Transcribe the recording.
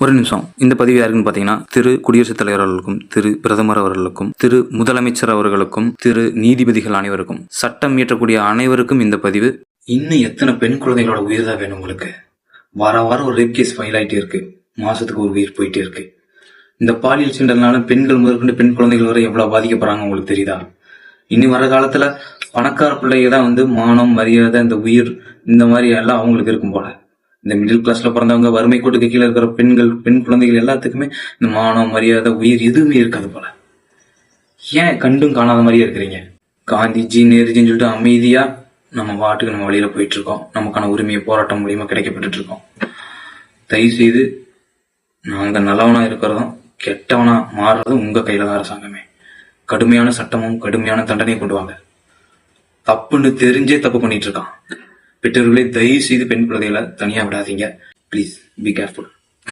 ஒரு நிமிஷம். இந்த பதிவு யாருக்குன்னு பார்த்தீங்கன்னா, திரு குடியரசுத் தலைவர் அவர்களுக்கும், திரு பிரதமர் அவர்களுக்கும், திரு முதலமைச்சர் அவர்களுக்கும், திரு நீதிபதிகள் அனைவருக்கும், சட்டம் இயற்றக்கூடிய அனைவருக்கும் இந்த பதிவு. இன்னும் எத்தனை பெண் குழந்தைகளோட உயிர் தான் வேணும் உங்களுக்கு? வாரம் ஒரு ரேப் கேஸ் ஃபைல் ஆகிட்டே இருக்கு. மாசத்துக்கு ஒரு உயிர் போயிட்டே இருக்கு. இந்த பாலியல் சீண்டல்னால பெண்கள் முதற்கொண்டு பெண் குழந்தைகள் வரை எவ்வளவு பாதிக்கப்படுறாங்க உங்களுக்கு தெரியுதா? இனி வர காலத்துல பணக்கார பிள்ளைங்க தான் மானம், மரியாதை, இந்த உயிர், இந்த மாதிரி எல்லாம் அவங்களுக்கு இருக்கும் போல. இந்த மிடில் கிளாஸ்ல பிறந்தவங்க, வறுமை கோட்டுக்கு கீழே இருக்கிற பெண்கள், பெண் குழந்தைகள் எல்லாத்துக்குமே இந்த மானம், மரியாதை, உயிர் எதுவுமே இருக்காது போல. ஏன் கண்டும் காணாத மாதிரியே இருக்கிறீங்க? காந்திஜி, நேருஜின்னு சொல்லிட்டு அமைதியா நம்ம பாட்டுக்கு நம்ம வழியில போயிட்டு இருக்கோம். நமக்கான உரிமையை போராட்டம் மூலியமா கிடைக்கப்பட்டு இருக்கோம். தயவு செய்து நாங்க நல்லவனா இருக்கிறதும் கெட்டவனா மாறுறதும் உங்க கையில தான் அரசாங்கமே. கடுமையான சட்டமும் கடுமையான தண்டனையும் கொண்டு வாங்க. தப்புன்னு தெரிஞ்சே தப்பு பண்ணிட்டு இருக்கான். பெற்றோர்களே தயவு செய்து பெண் குழந்தைகளை தனியா விடாதீங்க. Please be careful.